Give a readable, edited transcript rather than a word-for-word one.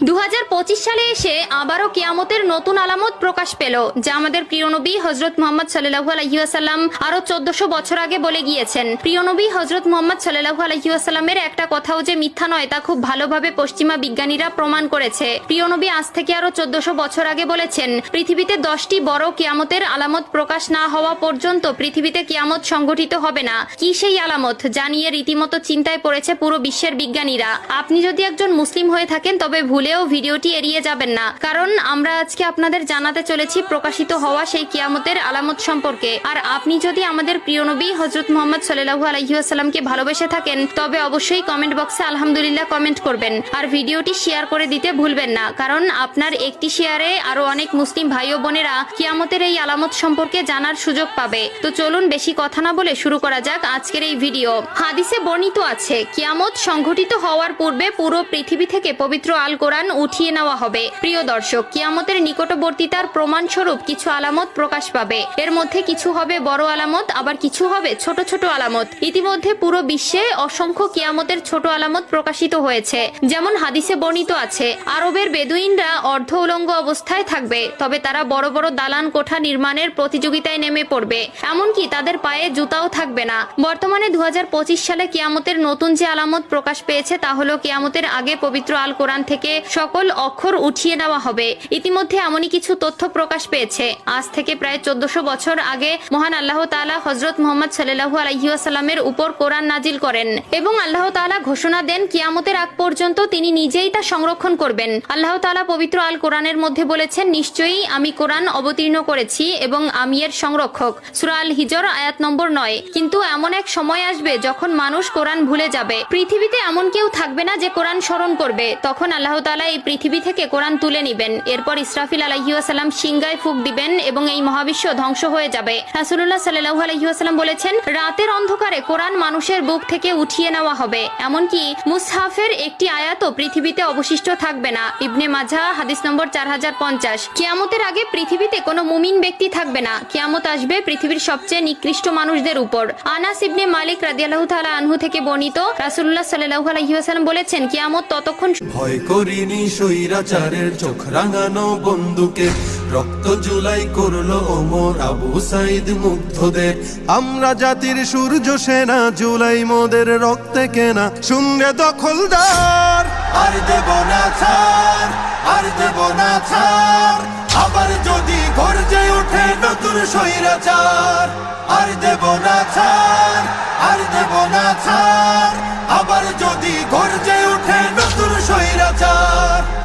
2025 সালে এসে আবারও কিয়ামতের নতুন আলামত প্রকাশ পেল, যা আমাদের প্রিয় নবী হযরত মুহাম্মদ সাল্লাল্লাহু আলাইহি ওয়াসাল্লাম আরো 1400 বছর আগে বলে গিয়েছেন। প্রিয় নবী হযরত মুহাম্মদ সাল্লাল্লাহু আলাইহি ওয়াসাল্লামের একটা কথাও যে মিথ্যা নয় তা খুব ভালোভাবে পশ্চিমা বিজ্ঞানীরা প্রমাণ করেছে। প্রিয় নবী আজ থেকে আরো 1400 বছর আগে বলেছেন, পৃথিবীতে 10টি বড় কিয়ামতের আলামত প্রকাশ না হওয়া পর্যন্ত পৃথিবীতে কিয়ামত সংঘটিত হবে না। কি সেই আলামত জানিয়ে রীতিমতো চিন্তায় পড়েছে পুরো বিশ্বের বিজ্ঞানীরা। আপনি যদি একজন মুসলিম হয়ে থাকেন তবে ভুলেও ভিডিওটি এড়িয়ে যাবেন না, কারণ আমরা আজকে আপনাদের জানাতে চলেছি প্রকাশিত হওয়া সেই কিয়ামতের আলামত সম্পর্কে। আর আপনি যদি আমাদের প্রিয় নবী হযরত মুহাম্মদ সাল্লাল্লাহু আলাইহি ওয়াসাল্লামকে ভালোবেসে থাকেন তবে অবশ্যই কমেন্ট বক্সে আলহামদুলিল্লাহ কমেন্ট করবেন আর ভিডিওটি শেয়ার করে দিতে ভুলবেন না, কারণ আপনার একটি শেয়ারে আরো অনেক মুসলিম ভাই ও বোনেরা কিয়ামতের এই আলামত সম্পর্কে জানার সুযোগ পাবে। তো চলুন বেশি কথা না বলে শুরু করা যাক আজকের এই ভিডিও। হাদিসে বর্ণিত আছে, কিয়ামত সংঘটিত হওয়ার পূর্বে পুরো পৃথিবী থেকে পবিত্র আল কোরআন উঠিয়ে নেওয়া হবে। প্রিয় দর্শক, কিয়ামতের নিকটবর্তীতার প্রমাণস্বরূপ কিছু আলামত প্রকাশ পাবে। এর মধ্যে কিছু হবে বড় আলামত, আবার কিছু হবে ছোট ছোট আলামত। ইতিমধ্যে পুরো বিশ্বে অসংখ্য কিয়ামতের ছোট আলামত প্রকাশিত হয়েছে। যেমন হাদিসে বর্ণিত আছে, আরবের বেদুইনরা অর্ধ উলঙ্গ অবস্থায় থাকবে, তবে তারা বড় বড় দালান কোঠা নির্মাণের প্রতিযোগিতায় নেমে পড়বে, এমনকি তাদের পায়ে জুতাও থাকবে না। বর্তমানে 2025 সালে কিয়ামতের নতুন যে আলামত প্রকাশ পেয়েছে তা হলো কিয়ামতের আগে পবিত্র আল কোরআন থেকে সকল অক্ষর উঠিয়ে নেওয়া হবে। ইতিমধ্যে এমনই কিছু তথ্য প্রকাশ পেয়েছে। আজ থেকে প্রায় 1400 বছর আগে মহান আল্লাহ তাআলা হযরত মুহাম্মদ সাল্লাল্লাহু আলাইহি ওয়াসাল্লামের উপর কোরআন নাজিল করেন এবং আল্লাহ তাআলা ঘোষণা দেন কিয়ামতের আগ পর্যন্ত তিনি নিজেই তা সংরক্ষণ করবেন। আল্লাহ তাআলা পবিত্র আল কোরআনের মধ্যে বলেছেন, নিশ্চয়ই আমি কোরআন অবতীর্ণ করেছি এবং আমি এর সংরক্ষক। সূরা আল হিজর আয়াত নম্বর 9। কিন্তু এমন এক সময় আসবে যখন মানুষ কোরআন ভুলে যাবে। পৃথিবীতে এমন কেউ থাকবে না যে কোরআন স্মরণ করবে। তখন আল্লাহ তাআলা এই পৃথিবী থেকে কোরআন তুলে নেবেন। এরপর ইসরাফিল আলাইহিস সালাম সিংগায় ফুঁক দিবেন এবং এই মহাবিশ্ব ধ্বংস হয়ে যাবে। রাসূলুল্লাহ সাল্লাল্লাহু আলাইহি ওয়াসাল্লাম বলেছেন, রাতের অন্ধকারে কোরআন মানুষের বুক থেকে উঠিয়ে নেওয়া হবে, এমনকি মুসহাফের একটি আয়াতও পৃথিবীতে অবশিষ্ট থাকবে না। ইবনে মাজাহ হাদিস নম্বর 4050। কিয়ামতের আগে পৃথিবীতে কোনো মুমিন ব্যক্তি থাকবে না। কিয়ামত আসবে পৃথিবীর সবচেয়ে নিকৃষ্ট মানুষদের উপর। আনাস ইবনে মালিক রাদিয়াল্লাহু তাআলা আনহু থেকে বর্ণিত, রাসূলুল্লাহ সাল্লাল্লাহু আলাইহি ওয়াসাল্লাম বলেছেন, কিয়ামত ততক্ষণ ভয় করিনি স্বৈরাচারের চোখ রাঙানো বন্দুকে, রক্ত জুলাই করলো ওমর আবু সাইদ মুগ্ধদের। আমরা জাতির সূর্য সেনা, জুলাই মোদের রক্তে কেনা, শুনরে দখলদার আর দেব না ছাড়, আর দেব না ছাড়। আবার যদি গর্জে ওঠে নতুন স্বৈরাচার, আর দেব না ছাড়, আর দেব না ছাড়। আবার